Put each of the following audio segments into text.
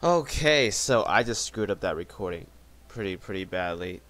Okay, so I just screwed up that recording pretty badly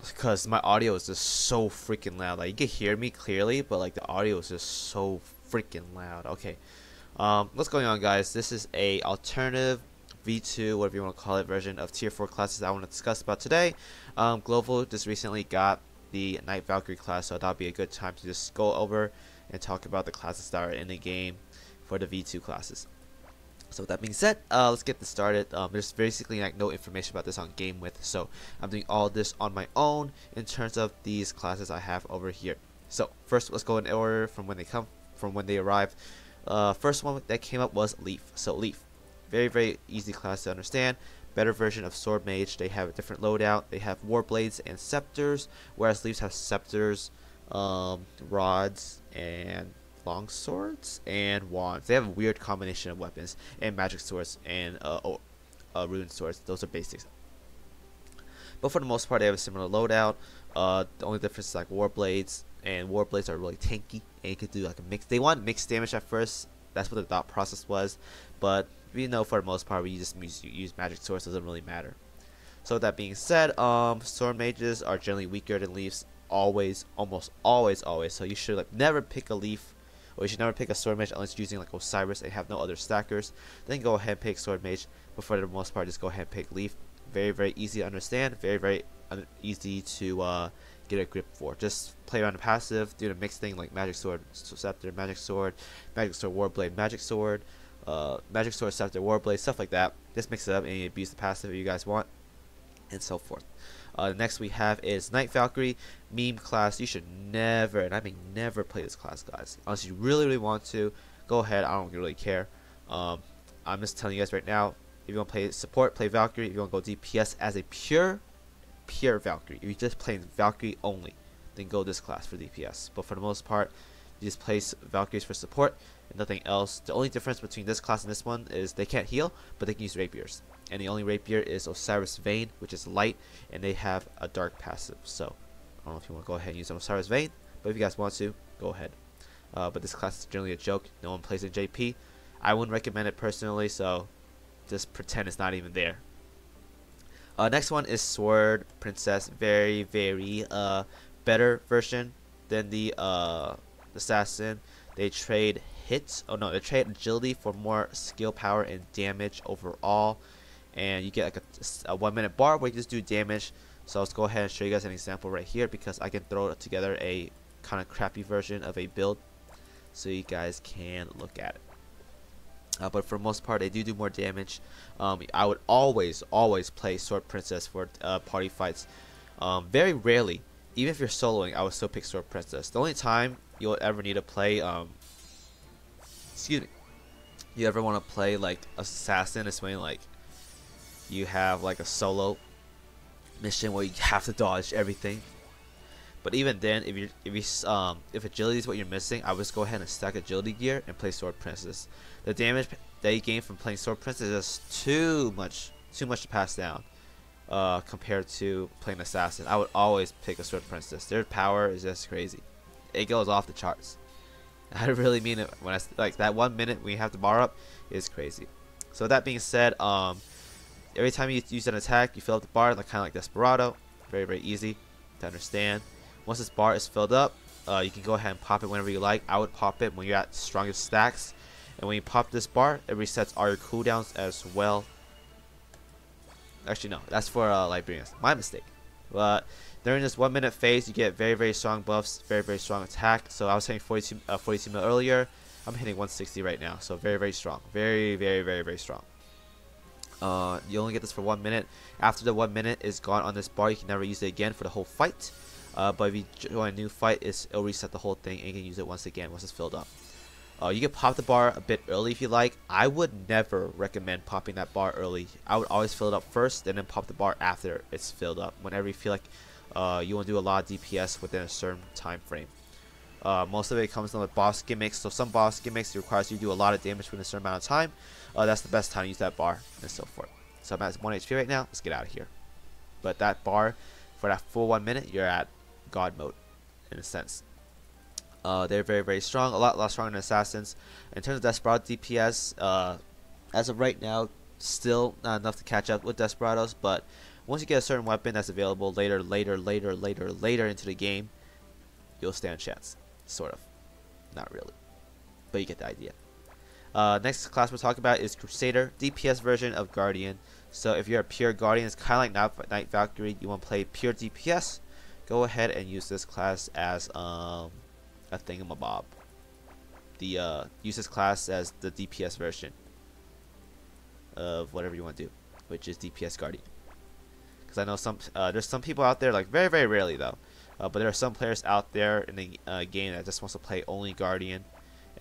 because my audio is just so freaking loud. Like you can hear me clearly, but like the audio is just so freaking loud. Okay. What's going on, guys? This is a alternative V2, whatever you want to call it, version of Tier 4 classes I want to discuss about today. Global just recently got the Night Valkyrie class, so that'll be a good time to just go over and talk about the classes that are in the game for the V2 classes. So with that being said, let's get this started. There's basically like no information about this on GameWith, so I'm doing all this on my own in terms of these classes I have over here. So first, let's go in order from when they arrive. First one that came up was Leaf. So Leaf, very easy class to understand. Better version of Sword Mage. They have a different loadout. They have Warblades and Scepters, whereas Leafs have Scepters, rods, and long swords and wands. They have a weird combination of weapons and magic swords and rune swords. Those are basics, but for the most part they have a similar loadout. The only difference is like Warblades, and Warblades are really tanky and you can do like a mix. They want mixed damage at first. That's what the thought process was, but we know for the most part we just use magic swords. Doesn't really matter. So with that being said, sword mages are generally weaker than leaves, always, almost always. So you should like never pick a leaf, or you should never pick a sword mage unless you're using like Osiris and have no other stackers. Then go ahead and pick sword mage, but for the most part just go ahead and pick leaf. Very easy to understand, very easy to get a grip for. Just play around the passive, do the mixed thing like magic sword, scepter, magic sword, warblade, magic sword, scepter, warblade, stuff like that. Just mix it up and you abuse the passive if you guys want, and so forth. Next we have is Night Valkyrie, meme class. You should never, and I mean never, play this class, guys. Unless you really want to, go ahead. I don't really care. I'm just telling you guys right now. If you want to play support, play Valkyrie. If you want to go DPS as a pure Valkyrie, if you're just playing Valkyrie only, then go this class for DPS. But for the most part, you just place Valkyries for support and nothing else. The only difference between this class and this one is they can't heal, but they can use rapiers. And the only rapier is Osiris Vane, which is light, and they have a dark passive. So I don't know if you want to go ahead and use an Osiris Vane, but if you guys want to, go ahead. But this class is generally a joke. No one plays in JP. I wouldn't recommend it personally, so just pretend it's not even there. Next one is Swerd Princess. Very better version than the assassin. They trade hits. Oh no, they trade agility for more skill, power, and damage overall. And you get like a 1 minute bar where you just do damage. So let's go ahead and show you guys an example right here, because I can throw together a kind of crappy version of a build so you guys can look at it. But for the most part, they do more damage. I would always play Sword Princess for party fights. Very rarely, even if you're soloing, I would still pick Sword Princess. The only time you'll ever need to play, you ever want to play like assassin is when like you have like a solo mission where you have to dodge everything. But even then, if agility is what you're missing, I would just go ahead and stack agility gear and play Sword Princess. The damage that you gain from playing Sword Princess is too much to pass down compared to playing Assassin. I would always pick a Sword Princess. Their power is just crazy. It goes off the charts. I really mean it when I like that 1 minute when you have the bar up is crazy. So that being said, every time you use an attack, you fill up the bar, like kind of like Desperado. Very easy to understand. Once this bar is filled up, you can go ahead and pop it whenever you like. I would pop it when you're at strongest stacks, and when you pop this bar, it resets all your cooldowns as well. Actually, no, that's for Liberians. My mistake. But during this 1 minute phase, you get very strong buffs, very strong attack. So I was hitting 42 mil earlier. I'm hitting 160 right now. So very strong, very strong. You only get this for 1 minute. After the 1 minute is gone on this bar, you can never use it again for the whole fight. But if you join a new fight, it'll reset the whole thing and you can use it once again once it's filled up. You can pop the bar a bit early if you like. I would never recommend popping that bar early. I would always fill it up first and then pop the bar after it's filled up, whenever you feel like you want to do a lot of DPS within a certain time frame. Most of it comes with boss gimmicks, so some boss gimmicks requires you to do a lot of damage within a certain amount of time. That's the best time to use that bar, and so forth. So I'm at 1 HP right now. Let's get out of here. But that bar, for that full 1 minute, you're at God mode, in a sense. They're very strong, a lot stronger than assassins. In terms of Desperado DPS, as of right now, Still not enough to catch up with Desperados, but once you get a certain weapon that's available later into the game, you'll stand a chance. Sort of. Not really. But you get the idea. Next class we'll talk about is Crusader, DPS version of Guardian. So if you're a pure Guardian, it's kind of like Night Valkyrie, you want to play pure DPS, go ahead and use this class as a thingamabob. Use this class as the DPS version of whatever you want to do, which is DPS Guardian. Because I know there's some people out there, like very rarely though, but there are some players out there in the game that just wants to play only Guardian.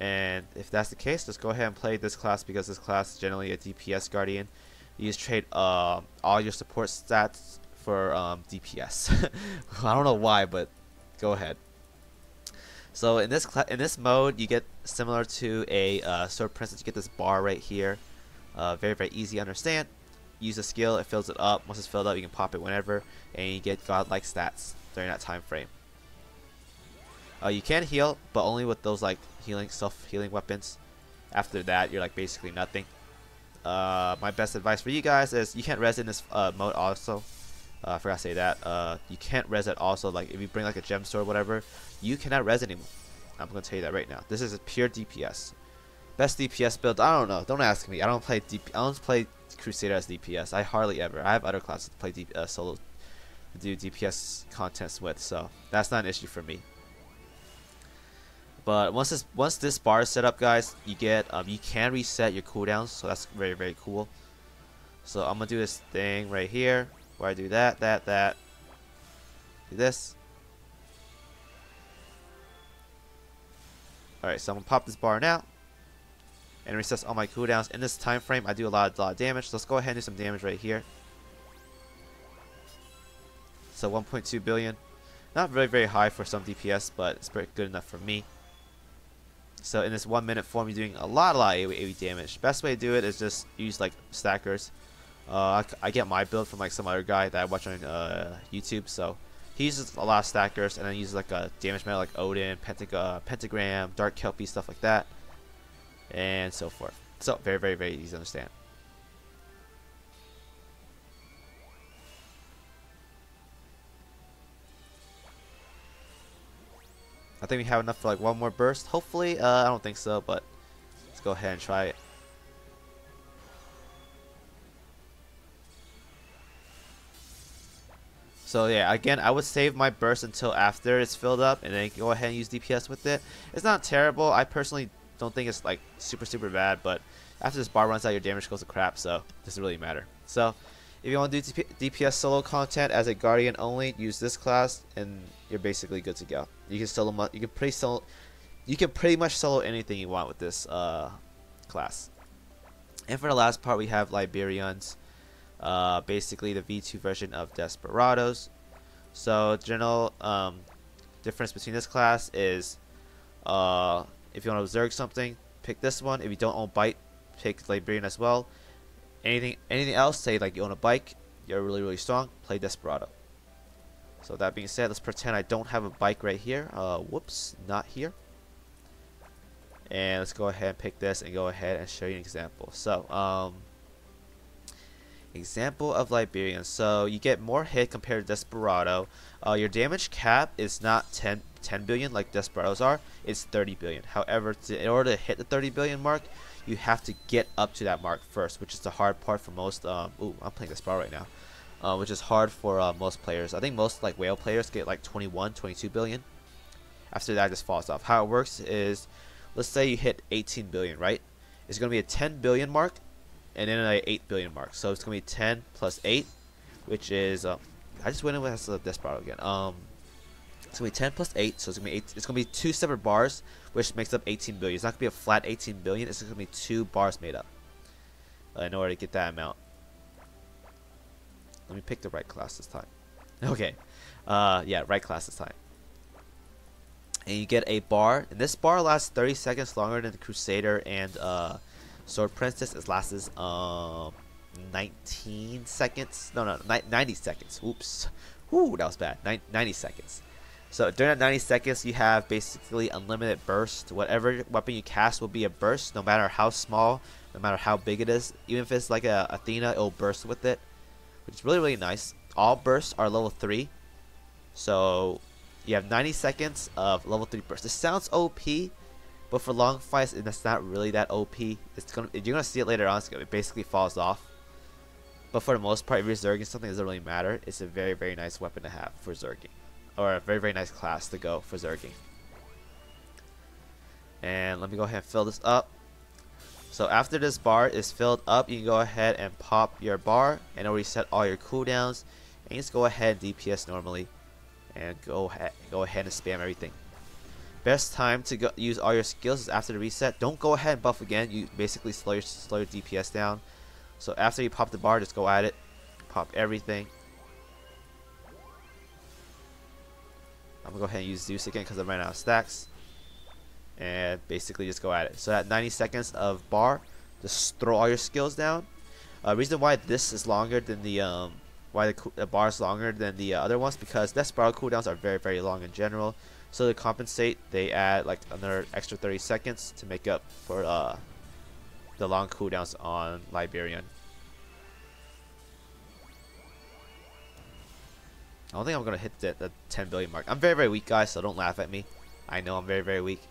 And if that's the case, just go ahead and play this class, because this class is generally a DPS Guardian. You just trade all your support stats for DPS. I don't know why, but go ahead. So in this mode, you get similar to a Swerd Princess. You get this bar right here. Very easy to understand. Use a skill, it fills it up. Once it's filled up, you can pop it whenever, and you get godlike stats during that time frame. You can heal, but only with those like self-healing weapons. After that, you're like basically nothing. My best advice for you guys is you can't res in this mode also. I forgot to say that. You can't res it also. Like if you bring like a gem sword or whatever, you cannot res anymore. I'm gonna tell you that right now. This is a pure DPS. Best DPS build? I don't know. Don't ask me. I don't play Crusader as DPS. I hardly ever. I have other classes to play solo to do DPS contents with, so that's not an issue for me. But once this bar is set up, guys, you get you can reset your cooldowns, so that's very cool. So I'm gonna do this thing right here where I do that, do this. All right, so I'm gonna pop this bar now and resets all my cooldowns. In this time frame, I do a lot of damage. So let's go ahead and do some damage right here. So 1.2 billion, not very high for some DPS, but it's pretty good enough for me. So in this 1 minute form, you're doing a lot of AoE damage. Best way to do it is just use like stackers. I get my build from like some other guy that I watch on YouTube. So he uses a lot of stackers, and then uses like a damage metal like Odin, Pentagram, Dark Kelpie, stuff like that, and so forth. So very easy to understand. I think we have enough for like one more burst. Hopefully, I don't think so, but let's go ahead and try it. So yeah, again, I would save my burst until after it's filled up, and then go ahead and use DPS with it. It's not terrible. I personally don't think it's like super bad, but after this bar runs out, your damage goes to crap, so it doesn't really matter. So if you want to do DPS solo content as a Guardian only, use this class, and you're basically good to go. You can solo, you can pretty much solo anything you want with this class. And for the last part, we have Liberians, basically the V2 version of Desperados. So general difference between this class is if you want to Zerg something, pick this one. If you don't own Bite, pick Liberian as well. Anything else, say like you own a bike, you're really strong, play Desperado. So that being said, let's pretend I don't have a bike right here. Whoops, not here. And let's go ahead and pick this and go ahead and show you an example. So example of Liberian. So you get more hit compared to Desperado. Your damage cap is not 10 billion like Desperados are, it's 30 billion. However, in order to hit the 30 billion mark, you have to get up to that mark first, which is the hard part for most. Ooh, I'm playing Desperado right now, which is hard for most players. I think most like whale players get like 21, 22 billion. After that, it just falls off. How it works is, let's say you hit 18 billion, right? It's going to be a 10 billion mark, and then an 8 billion mark. So it's going to be 10 plus 8, which is I just went in with Desperado again. It's going to be 10 plus 8, so it's going to be 8. It's going to be 2 separate bars, which makes up 18 billion. It's not going to be a flat 18 billion. It's going to be 2 bars made up in order to get that amount. Let me pick the right class this time. Okay. Yeah, right class this time. And you get a bar, and this bar lasts 30 seconds longer than the Crusader and Swerd Princess. It lasts 19 seconds. No, 90 seconds. Oops. Whoo, that was bad. 90 seconds. So during that 90 seconds, you have basically unlimited burst. Whatever weapon you cast will be a burst, no matter how small no matter how big it is. Even if it's like a Athena, it'll burst with it, which is really nice. All bursts are level 3, so you have 90 seconds of level 3 burst. This sounds OP, but for long fights, it's not really that OP. You're gonna see it later on. It basically falls off. But for the most part, if you're zerging something, it doesn't really matter. It's a very nice weapon to have for zerging, or a very nice class to go for zerging. And let me go ahead and fill this up. So after this bar is filled up, you can go ahead and pop your bar, and it'll reset all your cooldowns. And you just go ahead and DPS normally, and go ahead and spam everything. Best time to use all your skills is after the reset. Don't go ahead and buff again. You basically slow your DPS down. So after you pop the bar, just go at it. Pop everything. I'm gonna go ahead and use Zeus again because I ran out of stacks. And basically just go at it. So at 90 seconds of bar, just throw all your skills down. Reason why this is longer than the why the bar is longer than the other ones, because Desperado cooldowns are very long in general. So to compensate, they add like another extra 30 seconds to make up for the long cooldowns on Liberian. I don't think I'm gonna hit the 10 billion mark. I'm very weak, guys, so don't laugh at me. I know I'm very weak.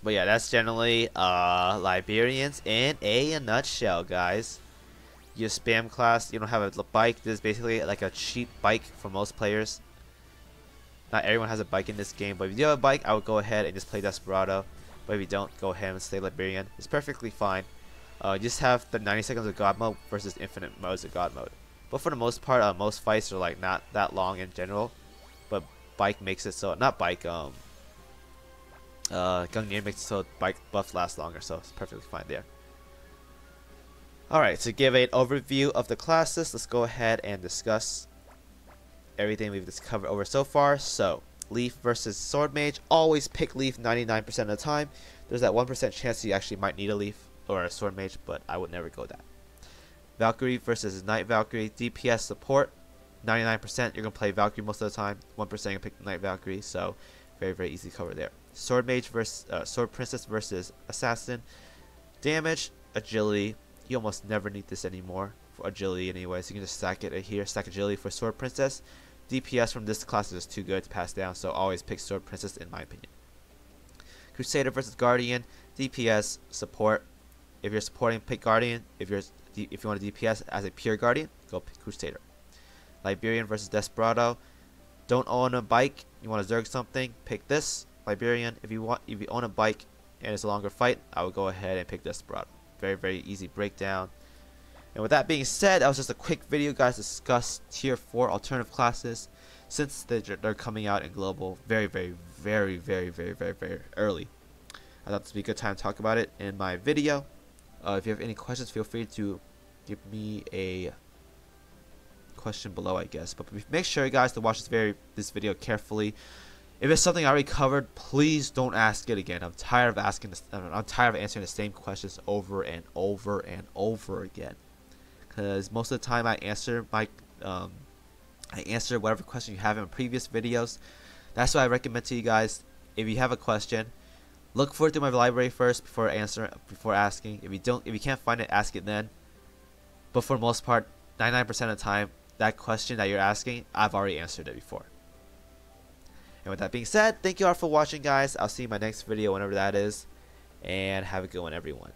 But yeah, that's generally Liberians in a nutshell, guys. You spam class, you don't have a bike. This is basically like a cheap bike for most players. Not everyone has a bike in this game, but if you do have a bike, I would go ahead and just play Desperado. But if you don't, go ahead and stay Liberian. It's perfectly fine. You just have the 90 seconds of God mode versus infinite modes of God mode. But for the most part, most fights are like not that long in general. But bike makes it so, not bike, Gungnir makes it so bike buffs last longer, so it's perfectly fine there. Alright, to give an overview of the classes, let's go ahead and discuss everything we've just covered over so far. So, Leaf versus Sword Mage. Always pick Leaf 99% of the time. There's that 1% chance you actually might need a Leaf or a Sword Mage, but I would never go that. Valkyrie versus Night Valkyrie. DPS support. 99% you're going to play Valkyrie most of the time. 1% you're going to pick Night Valkyrie, so very easy cover there. Sword Mage versus Sword Princess versus Assassin. Damage, agility. You almost never need this anymore for agility anyways. You can just stack it here. Stack agility for Sword Princess. DPS from this class is too good to pass down, so always pick Sword Princess in my opinion. Crusader versus Guardian. DPS, support. If you're supporting, pick Guardian. If you want a DPS as a pure Guardian, go pick Crusader. Liberian versus Desperado. Don't own a bike, you want to zerg something, pick this. Liberian. If you own a bike and it's a longer fight, I would go ahead and pick Desperado. Very easy breakdown. And with that being said, that was just a quick video, guys, to discuss tier 4 alternative classes, since they're coming out in global very early. I thought this would be a good time to talk about it in my video. If you have any questions, feel free to give me a question below, I guess. But make sure, guys, to watch this video carefully. If it's something I already covered, please don't ask it again. I'm tired of answering the same questions over and over again. Because most of the time I answer whatever question you have in previous videos. That's why I recommend to you guys, if you have a question, look for it through my library first before asking. If you can't find it, ask it then. But for the most part, 99% of the time, that question that you're asking, I've already answered it before. And with that being said, thank you all for watching, guys. I'll see you in my next video whenever that is. And have a good one, everyone.